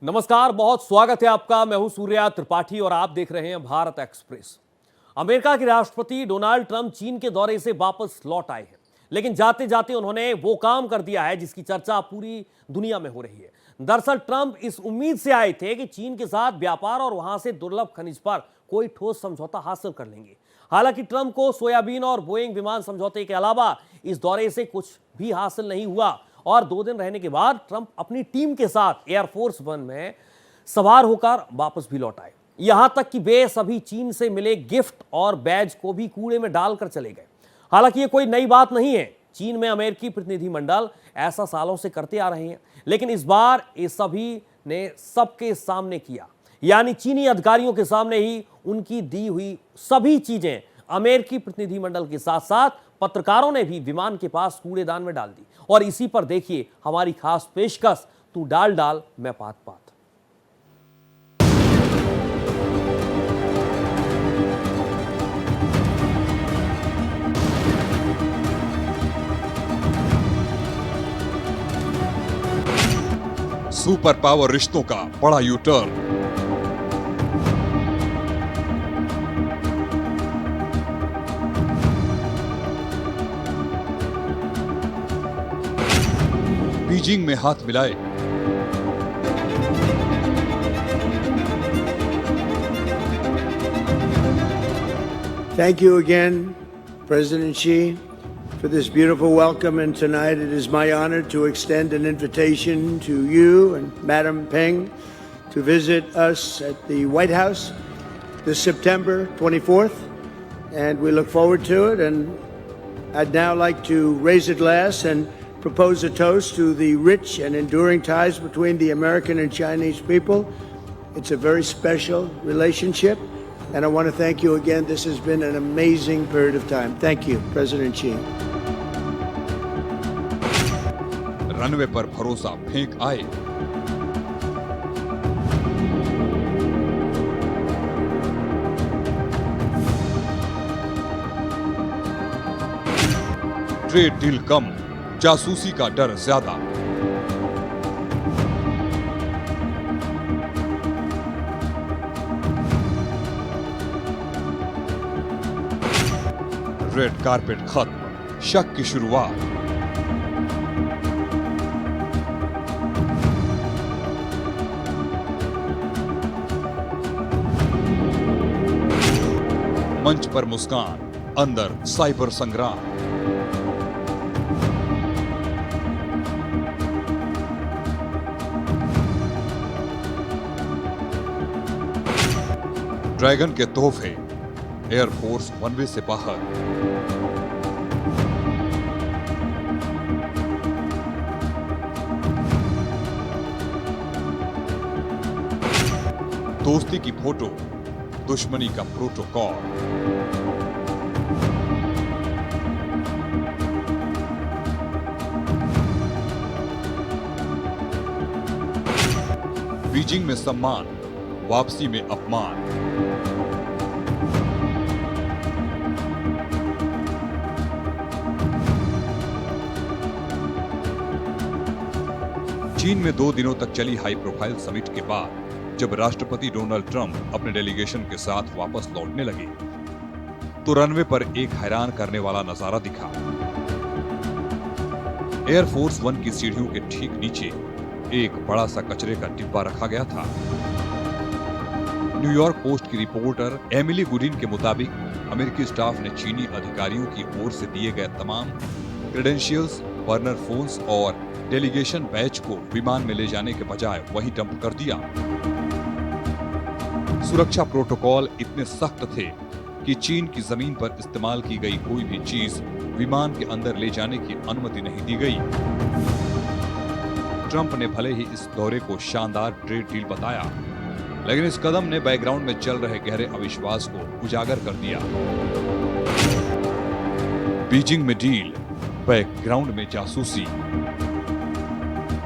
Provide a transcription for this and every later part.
नमस्कार, बहुत स्वागत है आपका। मैं हूं सूर्या त्रिपाठी और आप देख रहे हैं भारत एक्सप्रेस। अमेरिका के राष्ट्रपति डोनाल्ड ट्रंप चीन के दौरे से वापस लौट आए हैं, लेकिन जाते जाते उन्होंने वो काम कर दिया है जिसकी चर्चा पूरी दुनिया में हो रही है। दरअसल ट्रंप इस उम्मीद से आए थे कि चीन के साथ व्यापार और वहां से दुर्लभ खनिज पर कोई ठोस समझौता हासिल कर लेंगे। हालांकि ट्रंप को सोयाबीन और बोइंग विमान समझौते के अलावा इस दौरे से कुछ भी हासिल नहीं हुआ और 2 दिन रहने के बाद ट्रंप अपनी टीम के साथ एयरफोर्स वन में सवार होकर वापस भी लौट आए। यहां तक कि वे सभी चीन से मिले गिफ्ट और बैज को भी कूड़े में डालकर चले गए। हालांकि ये कोई नई बात नहीं है, चीन में अमेरिकी प्रतिनिधिमंडल ऐसा सालों से करते आ रहे हैं, लेकिन इस बार ये सभी ने सबके सामने किया, यानी चीनी अधिकारियों के सामने ही उनकी दी हुई सभी चीजें अमेरिकी प्रतिनिधिमंडल के साथ साथ पत्रकारों ने भी विमान के पास कूड़ेदान में डाल दी। और इसी पर देखिए हमारी खास पेशकश, तू डाल डाल मैं पात पात। सुपर पावर रिश्तों का बड़ा यू टर्न। बीजिंग में हाथ मिलाए। Thank you again, President Xi, for this beautiful welcome. And tonight it is my honor to extend an invitation to you and Madam Peng to visit us at the White House this September 24th. And we look forward to it. And I'd now like to raise a glass and propose a toast to the rich and enduring ties between the American and Chinese people. It's a very special relationship. And I want to thank you again. This has been an amazing period of time. Thank you, President Xi. Runway पर भरोसा फेंक आए। Trade deal कम, जासूसी का डर ज्यादा। Red carpet खत्म, शक की शुरुआत। मंच पर मुस्कान, अंदर साइबर संग्राम। ड्रैगन के तोहफे, एयरफोर्स वनवे से बाहर। दोस्ती की फोटो, दुश्मनी का प्रोटोकॉल। बीजिंग में सम्मान, वापसी में अपमान। चीन में 2 दिनों तक चली हाई प्रोफाइल समिट के बाद जब राष्ट्रपति डोनाल्ड ट्रंप अपने डेलीगेशन के साथ वापस लौटने लगे तो रनवे पर एक हैरान करने वाला नजारा दिखा। एयरफोर्स वन की सीढ़ियों के ठीक नीचे एक बड़ा सा कचरे का डिब्बा रखा गया था। न्यूयॉर्क पोस्ट की रिपोर्टर एमिली गुडिन के मुताबिक अमेरिकी स्टाफ ने चीनी अधिकारियों की ओर से दिए गए तमाम क्रेडेंशियल्स, बर्नर फोन्स और डेलीगेशन बैच को विमान में ले जाने के बजाय वहीं डंप कर दिया। सुरक्षा प्रोटोकॉल इतने सख्त थे कि चीन की जमीन पर इस्तेमाल की गई कोई भी चीज विमान के अंदर ले जाने की अनुमति नहीं दी गई। ट्रंप ने भले ही इस दौरे को शानदार ट्रेड डील बताया, लेकिन इस कदम ने बैकग्राउंड में चल रहे गहरे अविश्वास को उजागर कर दिया। बीजिंग में डील, बैकग्राउंड में जासूसी।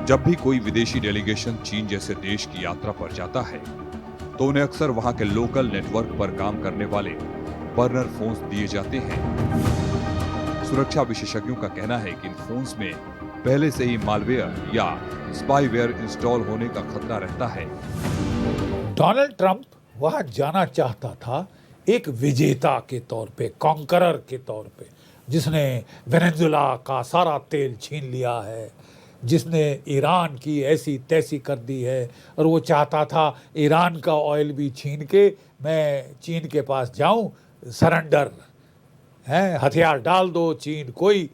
जब भी कोई विदेशी डेलीगेशन चीन जैसे देश की यात्रा पर जाता है तो उन्हें अक्सर वहां के लोकल नेटवर्क पर काम करने वाले बर्नर फोन्स दिए जाते हैं। सुरक्षा विशेषज्ञों का कहना है कि इन फोन्स में पहले से ही मालवेयर या स्पाईवेयर इंस्टॉल होने का खतरा रहता है। डोनाल्ड ट्रंप वहां जाना चाहता था एक विजेता के तौर पे, कॉन्करर के तौर पे, जिसने वेनेजुएला का सारा तेल छीन लिया है, जिसने ईरान की ऐसी तैसी कर दी है, और वो चाहता था ईरान का ऑयल भी छीन के मैं चीन के पास जाऊं, सरेंडर है, हथियार डाल दो चीन, कोई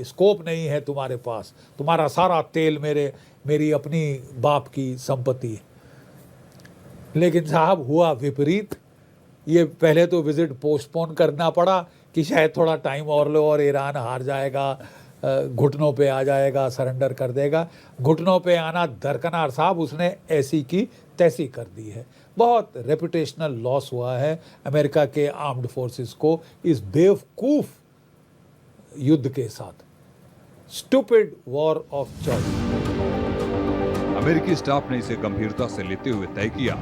स्कोप नहीं है तुम्हारे पास, तुम्हारा सारा तेल मेरी अपनी बाप की संपत्ति है। लेकिन साहब हुआ विपरीत। ये पहले तो विजिट पोस्टपोन करना पड़ा कि शायद थोड़ा टाइम और लो और ईरान हार जाएगा, घुटनों पे आ जाएगा, सरेंडर कर देगा। घुटनों पे आना दरकनार साहब, उसने ऐसी की तैसी कर दी है। बहुत रेपुटेशनल लॉस हुआ है अमेरिका के आर्म्ड फोर्सेस को इस बेवकूफ़ युद्ध के साथ। Stupid war of choice. अमेरिकी स्टाफ ने इसे गंभीरता से लेते हुए तय किया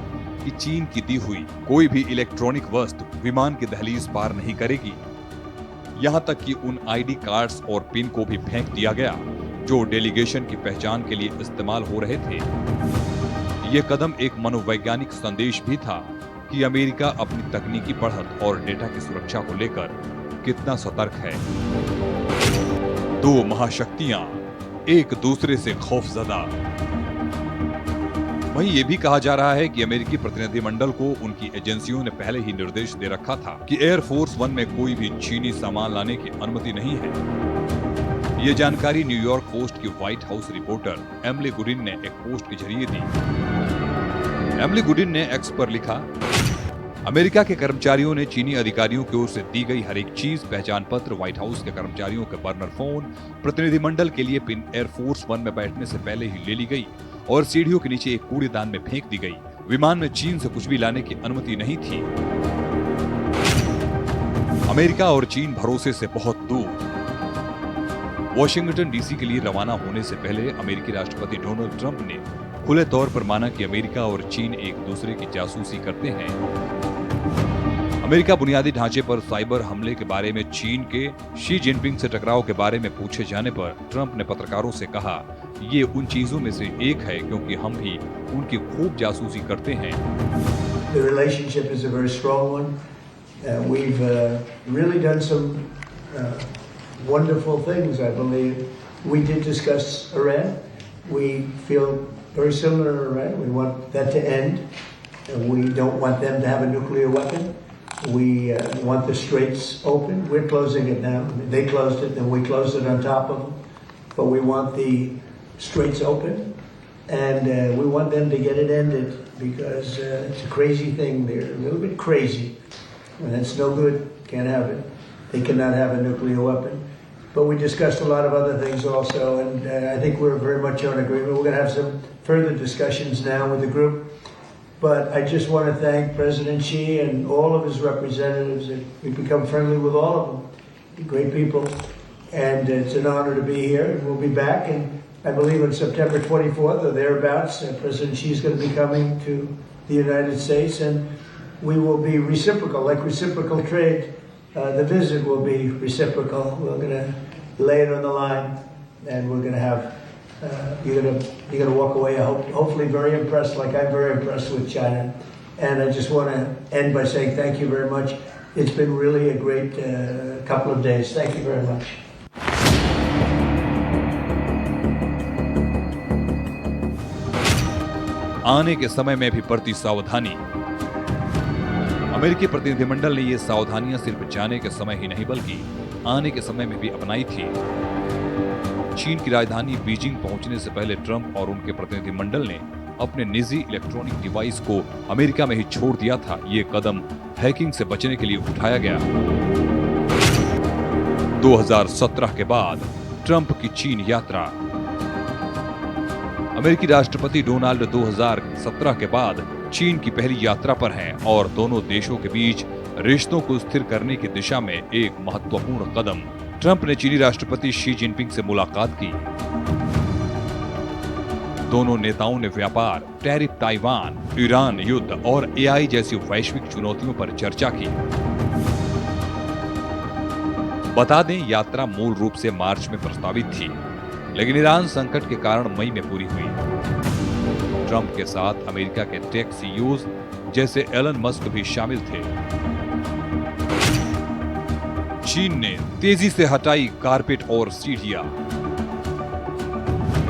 कि चीन की दी हुई कोई भी इलेक्ट्रॉनिक वस्तु विमान की दहलीज पार नहीं करेगी। यहां तक कि उन आईडी कार्ड्स और पिन को भी फेंक दिया गया जो डेलीगेशन की पहचान के लिए इस्तेमाल हो रहे थे। ये कदम एक मनोवैज्ञानिक संदेश भी था कि अमेरिका अपनी तकनीकी बढ़त और डेटा की सुरक्षा को लेकर कितना सतर्क है। दो महाशक्तियां एक दूसरे से खौफजदा। वहीं ये भी कहा जा रहा है कि अमेरिकी प्रतिनिधिमंडल को उनकी एजेंसियों ने पहले ही निर्देश दे रखा था कि एयरफोर्स वन में कोई भी चीनी सामान लाने की अनुमति नहीं है। ये जानकारी न्यूयॉर्क पोस्ट की white house reporter Emily Goodin ने एक पोस्ट के जरिए दी। एमिली गुडिन ने एक्स पर लिखा, अमेरिका के कर्मचारियों ने चीनी अधिकारियों की ओर से दी गई हर एक चीज, पहचान पत्र, व्हाइट हाउस के कर्मचारियों के बर्नर फोन, प्रतिनिधिमंडल के लिए पिन एयरफोर्स वन में बैठने से पहले ही ले ली गई और सीढ़ियों के नीचे एक कूड़ेदान में फेंक दी गई। विमान में चीन से कुछ भी लाने की अनुमति नहीं थी। अमेरिका और चीन भरोसे से बहुत दूर। वॉशिंगटन डीसी के लिए रवाना होने से पहले अमेरिकी राष्ट्रपति डोनाल्ड ट्रंप ने खुले तौर पर माना कि अमेरिका और चीन एक दूसरे की जासूसी करते हैं। अमेरिका बुनियादी ढांचे पर साइबर हमले के बारे में चीन के शी जिनपिंग से टकराव के बारे में पूछे जाने पर ट्रंप ने पत्रकारों से कहा, ये उन चीजों में से एक है क्योंकि हम भी उनकी खूब जासूसी करते हैं। The relationship is a very strong one. We've really done some wonderful things, I believe. We did discuss Iran. We feel very similar to Iran. We want that to end. We don't want them to have a nuclear weapon. We want the straits open. We're closing it now. They closed it, and we closed it on top of them. But we want the straits open, and we want them to get it ended because it's a crazy thing. They're a little bit crazy, and it's no good. Can't have it. They cannot have a nuclear weapon. But we discussed a lot of other things also, and I think we're very much on agreement. We're going to have some further discussions now with the group. But I just want to thank President Xi and all of his representatives. We've become friendly with all of them. They're great people. And it's an honor to be here. We'll be back. And I believe on September 24th or thereabouts, President Xi is going to be coming to the United States. And we will be reciprocal, like reciprocal trade. The visit will be reciprocal. We're going to lay it on the line. And we're going to have... you're gonna walk away, hopefully very impressed, like I'm very impressed with China. And I just want to end by saying thank you very much. It's been really a great couple of days. Thank you very much. आने के समय में भी बरती सावधानी। अमेरिकी प्रतिनिधिमंडल ने ये सावधानियां सिर्फ जाने के समय ही नहीं बल्कि आने के समय में भी अपनाई थी। चीन की राजधानी बीजिंग पहुंचने से पहले ट्रंप और उनके प्रतिनिधिमंडल ने अपने निजी इलेक्ट्रॉनिक डिवाइस को अमेरिका में ही छोड़ दिया था। ये कदम हैकिंग से बचने के लिए उठाया गया। 2017 के बाद ट्रंप की चीन यात्रा। अमेरिकी राष्ट्रपति डोनाल्ड 2017 के बाद चीन की पहली यात्रा पर हैं और दोनों देशों के बीच रिश्तों को स्थिर करने की दिशा में एक महत्वपूर्ण कदम। ट्रंप ने चीनी राष्ट्रपति शी जिनपिंग से मुलाकात की। दोनों नेताओं ने व्यापार, टैरिफ, ताइवान, ईरान युद्ध और एआई जैसी वैश्विक चुनौतियों पर चर्चा की। बता दें, यात्रा मूल रूप से मार्च में प्रस्तावित थी, लेकिन ईरान संकट के कारण मई में पूरी हुई। ट्रंप के साथ अमेरिका के टेक सीईओज जैसे एलन मस्क भी शामिल थे। चीन ने तेजी से हटाई कारपेट और सीढ़ियां।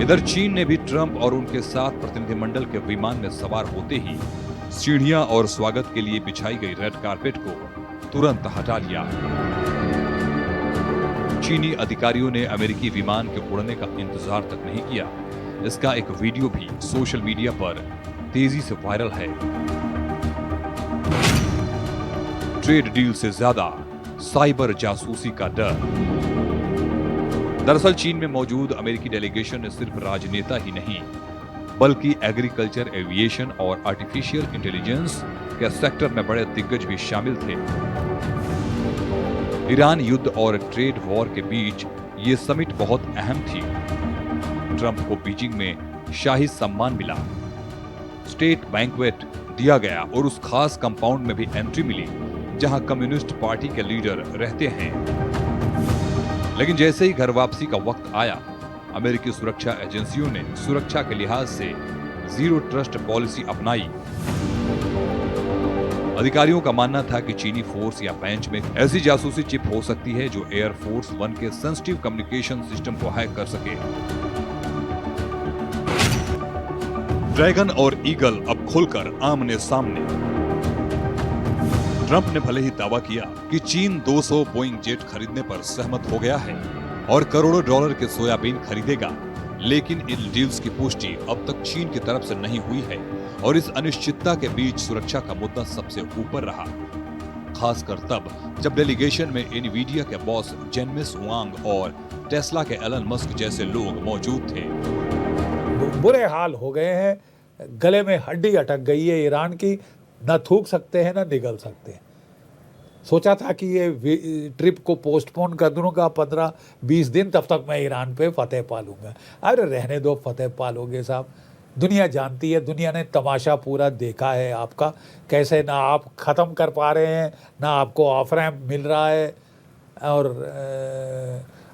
इधर चीन ने भी ट्रंप और उनके साथ प्रतिनिधिमंडल के विमान में सवार होते ही सीढ़ियां और स्वागत के लिए बिछाई गई रेड कारपेट को तुरंत हटा लिया। चीनी अधिकारियों ने अमेरिकी विमान के उड़ने का इंतजार तक नहीं किया। इसका एक वीडियो भी सोशल मीडिया पर तेजी से वायरल है। ट्रेड डील से ज्यादा साइबर जासूसी का डर। दरअसल चीन में मौजूद अमेरिकी डेलीगेशन ने सिर्फ राजनेता ही नहीं, बल्कि एग्रीकल्चर, एविएशन और आर्टिफिशियल इंटेलिजेंस के सेक्टर में बड़े दिग्गज भी शामिल थे। ईरान युद्ध और ट्रेड वॉर के बीच ये समिट बहुत अहम थी। ट्रंप को बीजिंग में शाही सम्मान मिला, स्टेट बैंक्वेट दिया गया और उस खास कंपाउंड में भी एंट्री मिली जहां कम्युनिस्ट पार्टी के लीडर रहते हैं। लेकिन जैसे ही घर वापसी का वक्त आया, अमेरिकी सुरक्षा एजेंसियों ने सुरक्षा के लिहाज से जीरो ट्रस्ट पॉलिसी अपनाई। अधिकारियों का मानना था कि चीनी फोर्स या बेंच में ऐसी जासूसी चिप हो सकती है जो एयरफोर्स वन के सेंसिटिव कम्युनिकेशन सिस्टम को हैक कर सके। ड्रैगन और ईगल अब खुलकर आमने सामने। ट्रंप ने भले ही दावा किया कि चीन 200 बोइंग जेट खरीदने पर सहमत हो गया है और करोड़ों डॉलर के सोयाबीन खरीदेगा, लेकिन इन डील्स की पुष्टि अब तक चीन की तरफ से नहीं हुई है और इस अनिश्चितता के बीच सुरक्षा का मुद्दा सबसे ऊपर रहा, खासकर तब जब डेलीगेशन में एनवीडिया के बॉस जेनमिस हुआंग और टेस्ला के एलन मस्क जैसे लोग मौजूद थे। बुरे हाल हो गए हैं, गले में हड्डी अटक गई है ईरान की, न थूक सकते हैं न निगल सकते हैं। सोचा था कि ये ट्रिप को पोस्टपोन कर दूंगा 15-20 दिन, तब तक मैं ईरान पे फतेह पा लूंगा। अरे रहने दो, फतेह पालोगे साहब। दुनिया जानती है, दुनिया ने तमाशा पूरा देखा है आपका, कैसे ना आप ख़त्म कर पा रहे हैं, ना आपको ऑफ रैम्प मिल रहा है और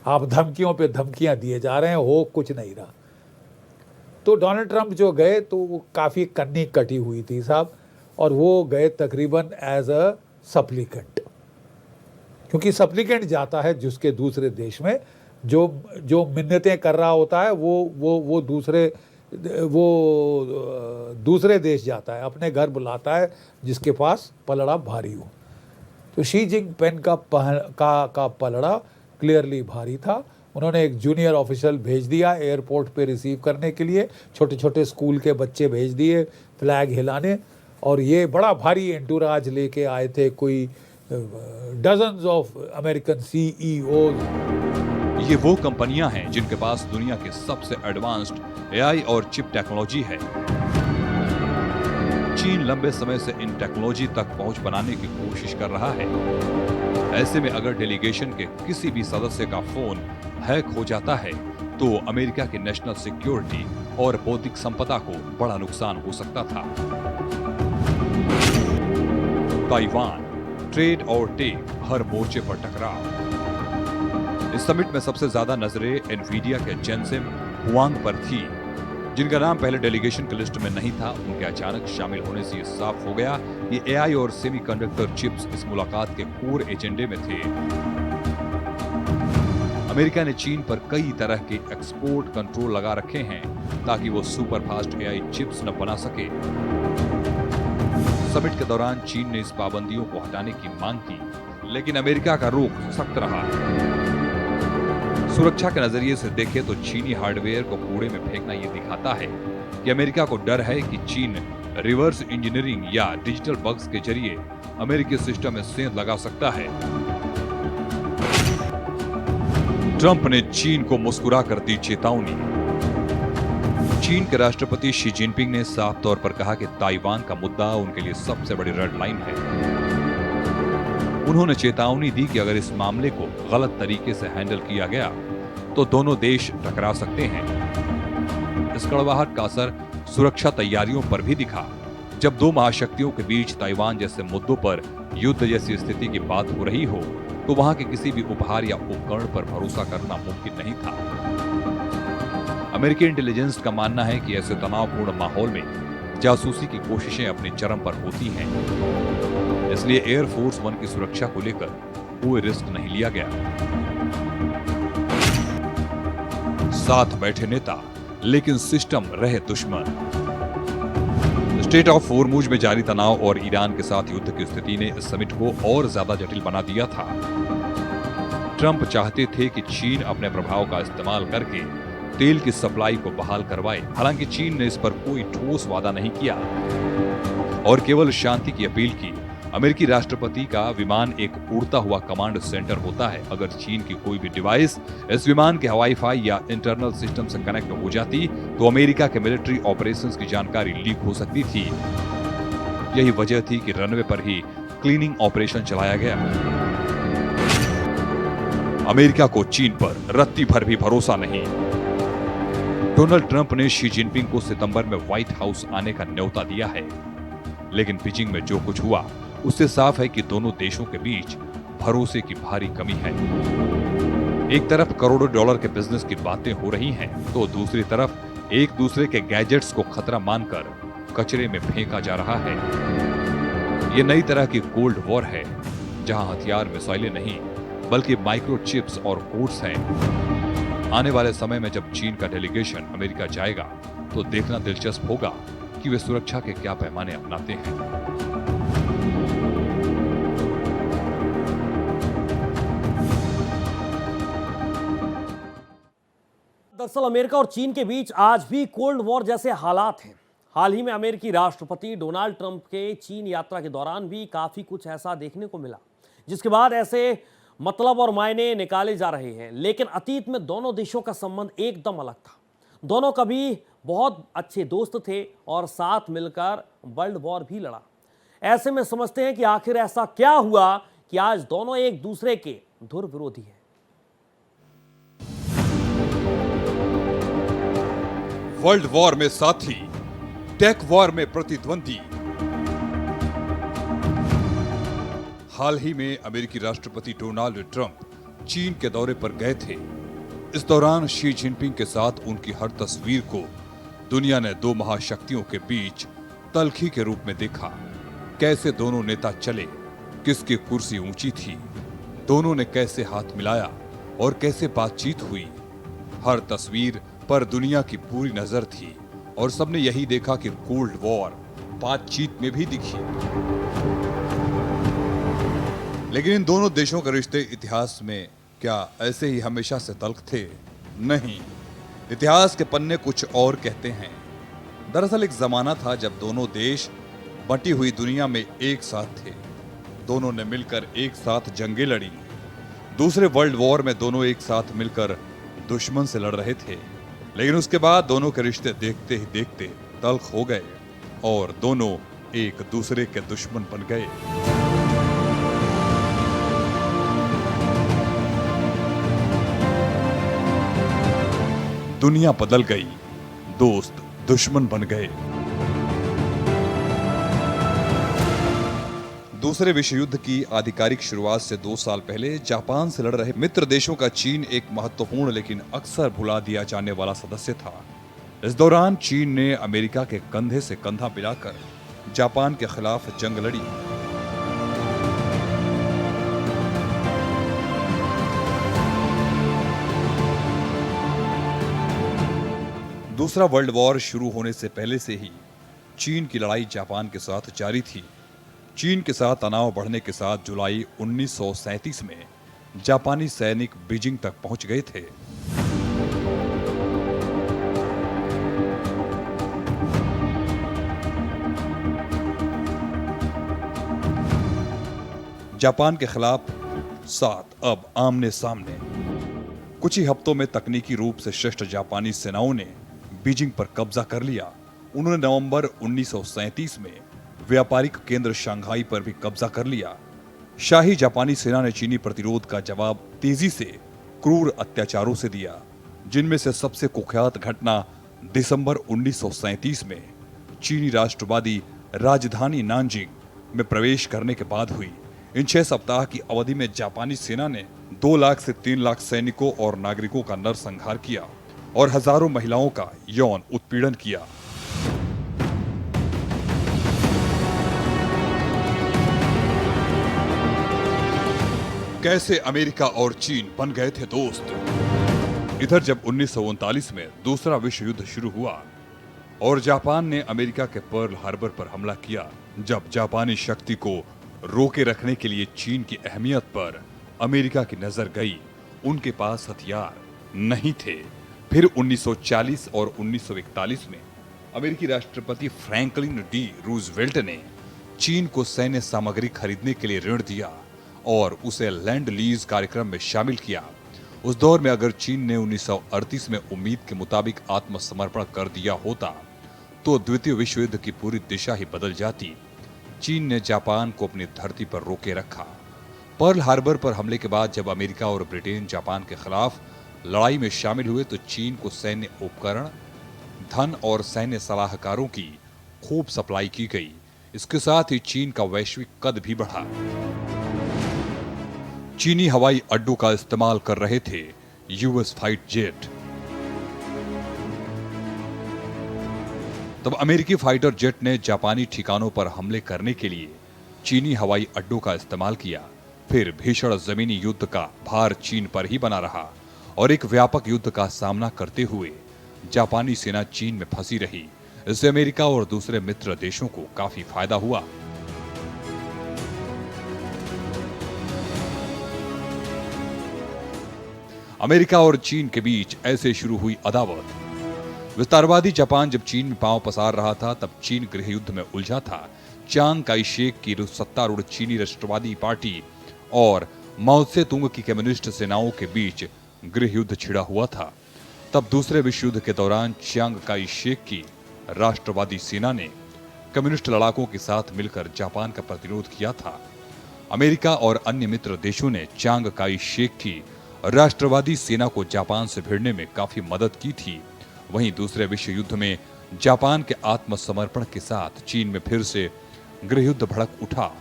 आप धमकियों पे धमकियां दिए जा रहे हैं, हो कुछ नहीं रहा। तो डोनाल्ड ट्रंप जो गए तो वो काफ़ी कन्नी कटी हुई थी साहब, और वो गए तकरीबन एज अ सप्लीकेंट, क्योंकि सप्लीकेंट जाता है जिसके दूसरे देश में जो मिन्नतें कर रहा होता है वो दूसरे देश जाता है, अपने घर बुलाता है जिसके पास पलड़ा भारी हो। तो शी जिनपिंग का पलड़ा क्लियरली भारी था। उन्होंने एक जूनियर ऑफिसर भेज दिया एयरपोर्ट पे रिसीव करने के लिए, छोटे छोटे स्कूल के बच्चे भेज दिए फ्लैग हिलाने, और ये बड़ा भारी एंटूराज लेके आए थे, कोई डजन्स ऑफ अमेरिकन सीईओ। ये वो कंपनियां हैं जिनके पास दुनिया की सबसे एडवांस्ड एआई और चिप टेक्नोलॉजी है। चीन लंबे समय से इन टेक्नोलॉजी तक पहुंच बनाने की कोशिश कर रहा है। ऐसे में अगर डेलीगेशन के किसी भी सदस्य का फोन हैक हो जाता है तो अमेरिका की नेशनल सिक्योरिटी और बौद्धिक संपदा को बड़ा नुकसान हो सकता था। ताइवान, ट्रेड और टेक, हर मोर्चे पर टकराव। इस समिट में सबसे ज्यादा नजरें एनवीडिया के जेनसिम हुआंग पर थी, जिनका नाम पहले डेलीगेशन की लिस्ट में नहीं था। उनके अचानक शामिल होने से साफ हो गया कि एआई और सेमीकंडक्टर चिप्स इस मुलाकात के कोर एजेंडे में थे। अमेरिका ने चीन पर कई तरह के एक्सपोर्ट कंट्रोल लगा रखे हैं ताकि वो सुपरफास्ट एआई चिप्स न बना सके। समिट के दौरान चीन ने इस पाबंदियों को हटाने की मांग की, लेकिन अमेरिका का रुख सख्त रहा। सुरक्षा के नजरिए से देखें तो चीनी हार्डवेयर को कूड़े में फेंकना ये दिखाता है कि अमेरिका को डर है कि चीन रिवर्स इंजीनियरिंग या डिजिटल बग्स के जरिए अमेरिकी सिस्टम में सेंध लगा सकता है। ट्रंप ने चीन को मुस्कुरा कर दी चेतावनी। चीन के राष्ट्रपति शी जिनपिंग ने साफ तौर पर कहा कि ताइवान का मुद्दा उनके लिए सबसे बड़ी रेड लाइन है। उन्होंने चेतावनी दी कि अगर इस मामले को गलत तरीके से हैंडल किया गया तो दोनों देश टकरा सकते हैं। इस कड़वाहट का असर सुरक्षा तैयारियों पर भी दिखा। जब दो महाशक्तियों के बीच ताइवान जैसे मुद्दों पर युद्ध जैसी स्थिति की बात हो रही हो तो वहां के किसी भी उपहार या उपकरण पर भरोसा करना मुमकिन नहीं था। अमेरिकी इंटेलिजेंस का मानना है कि ऐसे तनावपूर्ण माहौल में जासूसी की कोशिशें अपने चरम पर होती हैं, इसलिए एयरफोर्स वन की सुरक्षा को लेकर कोई रिस्क नहीं लिया गया। साथ बैठे नेता लेकिन सिस्टम रहे दुश्मन। स्टेट ऑफ होर्मुज में जारी तनाव और ईरान के साथ युद्ध की स्थिति ने इस समिट को और ज्यादा जटिल बना दिया था। ट्रंप चाहते थे कि चीन अपने प्रभाव का इस्तेमाल करके तेल की सप्लाई को बहाल करवाए। हालांकि चीन ने इस पर कोई ठोस वादा नहीं किया और केवल शांति की अपील की। अमेरिकी राष्ट्रपति का विमान एक उड़ता हुआ कमांड सेंटर होता है। अगर चीन की कोई भी डिवाइस इस विमान के हवाई फाई या इंटरनल सिस्टम से कनेक्ट हो जाती तो अमेरिका के मिलिट्री ऑपरेशंस की जानकारी लीक हो सकती थी। यही वजह थी कि रनवे पर ही क्लीनिंग ऑपरेशन चलाया गया। अमेरिका को चीन पर रत्ती भर भी भरोसा नहीं। डोनाल्ड ट्रंप ने शी जिनपिंग को सितंबर में व्हाइट हाउस आने का न्योता दिया है, लेकिन बीजिंग में जो कुछ हुआ उससे साफ है कि दोनों देशों के बीच भरोसे की भारी कमी है। एक तरफ करोड़ों डॉलर के बिजनेस की बातें हो रही हैं, तो दूसरी तरफ एक दूसरे के गैजेट्स को खतरा मानकर कचरे में फेंका जा रहा है। ये नई तरह की कोल्ड वॉर है, जहां हथियार मिसाइलें नहीं बल्कि माइक्रोचिप्स और कोड्स हैं। आने वाले समय में जब चीन का डेलीगेशन अमेरिका जाएगा तो देखना दिलचस्प होगा कि वे सुरक्षा के क्या पैमाने अपनाते हैं। दरअसल अमेरिका और चीन के बीच आज भी कोल्ड वॉर जैसे हालात हैं। हाल ही में अमेरिकी राष्ट्रपति डोनाल्ड ट्रंप के चीन यात्रा के दौरान भी काफी कुछ ऐसा देखने को मिला, जिसके बाद ऐसे मतलब और मायने निकाले जा रहे हैं। लेकिन अतीत में दोनों देशों का संबंध एकदम अलग था। दोनों कभी बहुत अच्छे दोस्त थे और साथ मिलकर वर्ल्ड वॉर भी लड़ा। ऐसे में समझते हैं कि आखिर ऐसा क्या हुआ कि आज दोनों एक दूसरे के धुर विरोधी हैं। वर्ल्ड वॉर में साथी, टेक वॉर में प्रतिद्वंदी। हाल ही में अमेरिकी राष्ट्रपति डोनाल्ड ट्रंप चीन के दौरे पर गए थे। इस दौरान शी जिनपिंग के साथ उनकी हर तस्वीर को दुनिया ने दो महाशक्तियों के बीच तलखी के रूप में देखा। कैसे दोनों नेता चले, किसकी कुर्सी ऊंची थी, दोनों ने कैसे हाथ मिलाया और कैसे बातचीत हुई। हर तस्वीर पर दुनिया की पूरी नजर थी और सबने यही देखा कि कोल्ड वॉर बातचीत में भी दिखी। लेकिन इन दोनों देशों के रिश्ते इतिहास में क्या ऐसे ही हमेशा से तल्ख थे? नहीं, इतिहास के पन्ने कुछ और कहते हैं। दरअसल एक जमाना था जब दोनों देश बटी हुई दुनिया में एक साथ थे। दोनों ने मिलकर एक साथ जंगें लड़ी। दूसरे वर्ल्ड वॉर में दोनों एक साथ मिलकर दुश्मन से लड़ रहे थे। लेकिन उसके बाद दोनों के रिश्ते देखते ही देखते तल्ख हो गए और दोनों एक दूसरे के दुश्मन बन गए। दुनिया बदल गई, दोस्त दुश्मन बन गए। दूसरे विश्व युद्ध की आधिकारिक शुरुआत से 2 साल पहले जापान से लड़ रहे मित्र देशों का चीन एक महत्वपूर्ण लेकिन अक्सर भुला दिया जाने वाला सदस्य था। इस दौरान चीन ने अमेरिका के कंधे से कंधा मिलाकर जापान के खिलाफ जंग लड़ी। दूसरा वर्ल्ड वॉर शुरू होने से पहले से ही चीन की लड़ाई जापान के साथ जारी थी। चीन के साथ तनाव बढ़ने के साथ जुलाई 1937 में जापानी सैनिक बीजिंग तक पहुंच गए थे। जापान के खिलाफ 7 अब आमने सामने। कुछ ही हफ्तों में तकनीकी रूप से श्रेष्ठ जापानी सेनाओं ने बीजिंग पर कब्जा कर लिया। उन्होंने नवंबर 1937 में व्यापारिक केंद्र शंघाई पर भी कब्जा कर लिया। शाही जापानी सेना ने चीनी प्रतिरोध का जवाब तेजी से क्रूर अत्याचारों से दिया, जिनमें से सबसे कुख्यात घटना दिसंबर 1937 में चीनी राष्ट्रवादी राजधानी नानजिंग में प्रवेश करने के बाद हुई। इन 6 सप्ताह की अवधि में जापानी सेना ने 2 लाख से 3 लाख सैनिकों और नागरिकों का नरसंहार किया और हजारों महिलाओं का यौन उत्पीड़न किया। कैसे अमेरिका और चीन बन गए थे दोस्त। इधर जब 1939 में दूसरा विश्व युद्ध शुरू हुआ और जापान ने अमेरिका के पर्ल हार्बर पर हमला किया, जब जापानी शक्ति को रोके रखने के लिए चीन की अहमियत पर अमेरिका की नजर गई, उनके पास हथियार नहीं थे। फिर 1940 और 1941 में अमेरिकी राष्ट्रपति फ्रैंकलिन डी रूजवेल्ट ने चीन को सैन्य सामग्री खरीदने के लिए ऋण दिया और उसे लैंड लीज कार्यक्रम में शामिल किया। उस दौर में अगर चीन ने 1938 में उम्मीद के मुताबिक आत्मसमर्पण कर दिया होता तो द्वितीय विश्व युद्ध की पूरी दिशा ही बदल जाती। चीन ने जापान को अपनी धरती पर रोके रखा। पर्ल हार्बर पर हमले के बाद जब अमेरिका और ब्रिटेन जापान के खिलाफ लड़ाई में शामिल हुए तो चीन को सैन्य उपकरण, धन और सैन्य सलाहकारों की खूब सप्लाई की गई। इसके साथ ही चीन का वैश्विक कद भी बढ़ा। चीनी हवाई अड्डों का इस्तेमाल कर रहे थे यूएस फाइट जेट। तब अमेरिकी फाइटर जेट ने जापानी ठिकानों पर हमले करने के लिए चीनी हवाई अड्डों का इस्तेमाल किया। फिर भीषण जमीनी युद्ध का भार चीन पर ही बना रहा और एक व्यापक युद्ध का सामना करते हुए जापानी सेना चीन में फंसी रही। इससे अमेरिका और दूसरे मित्र देशों को काफी फायदा हुआ। अमेरिका और चीन के बीच ऐसे शुरू हुई अदावत। विस्तारवादी जापान जब चीन में पांव पसार रहा था तब चीन गृह युद्ध में उलझा था। चांग काई शेक की सत्तारूढ़ चीनी राष्ट्रवादी पार्टी और माओ त्से तुंग की कम्युनिस्ट सेनाओं के बीच गृह युद्ध छिड़ा हुआ था। तब दूसरे विश्व युद्ध के दौरान चांग काई शेक की राष्ट्रवादी सेना ने कम्युनिस्ट लड़ाकों के साथ मिलकर जापान का प्रतिरोध किया था। अमेरिका और अन्य मित्र देशों ने चांग काई शेक की राष्ट्रवादी सेना को जापान से भिड़ने में काफी मदद की थी। वहीं दूसरे विश्व युद्ध में जापान के आत्मसमर्पण के साथ चीन में फिर से गृह युद्ध भड़क उठा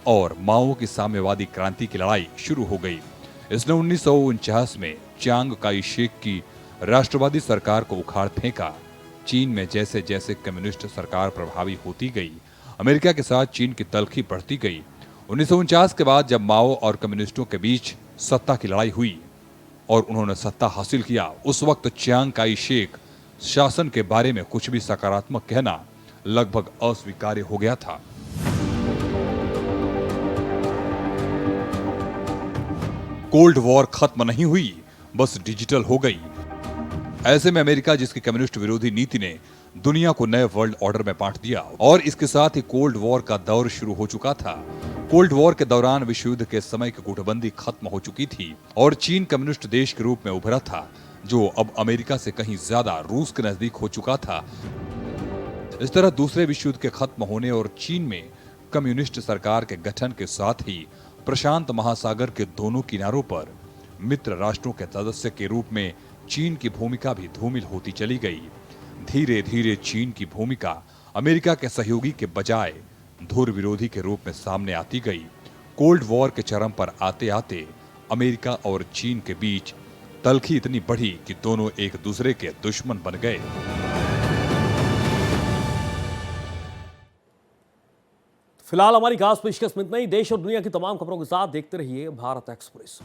और माओ की साम्यवादी क्रांति की लड़ाई शुरू हो गई। इसने 1949 में चांग काई शेक की राष्ट्रवादी सरकार को उखाड़ फेंका। चीन में जैसे जैसे कम्युनिस्ट सरकार प्रभावी होती गई, अमेरिका के साथ चीन की तलखी बढ़ती गई। 1949 के बाद जब माओ और कम्युनिस्टों के बीच सत्ता की लड़ाई हुई और उन्होंने सत्ता हासिल किया, उस वक्त चांग काई शेक शासन के बारे में कुछ भी सकारात्मक कहना लगभग अस्वीकार्य हो गया था। कोल्ड वॉर खत्म नहीं हुई, बस डिजिटल हो गई। ऐसे में अमेरिका, जिसकी कम्युनिस्ट विरोधी नीति ने दुनिया को नए वर्ल्ड ऑर्डर में बांट दिया और इसके साथ ही कोल्ड वॉर का दौर शुरू हो चुका था। कोल्ड वॉर के दौरान विश्व युद्ध के समय की गुटबंदी खत्म हो चुकी थी और चीन कम्युनिस्ट देश के रूप में उभरा था, जो अब अमेरिका से कहीं ज्यादा रूस के नजदीक हो चुका था। इस तरह दूसरे विश्व युद्ध के खत्म होने और चीन में कम्युनिस्ट सरकार के गठन के साथ ही प्रशांत महासागर के दोनों किनारों पर मित्र राष्ट्रों के सदस्य के रूप में चीन की भूमिका भी धूमिल होती चली गई। धीरे धीरे चीन की भूमिका अमेरिका के सहयोगी के बजाय धुर विरोधी के रूप में सामने आती गई। कोल्ड वॉर के चरम पर आते आते अमेरिका और चीन के बीच तलखी इतनी बढ़ी कि दोनों एक दूसरे के दुश्मन बन गए। फिलहाल हमारी खास पेशकश में इतना ही। देश और दुनिया की तमाम खबरों के साथ देखते रहिए भारत एक्सप्रेस।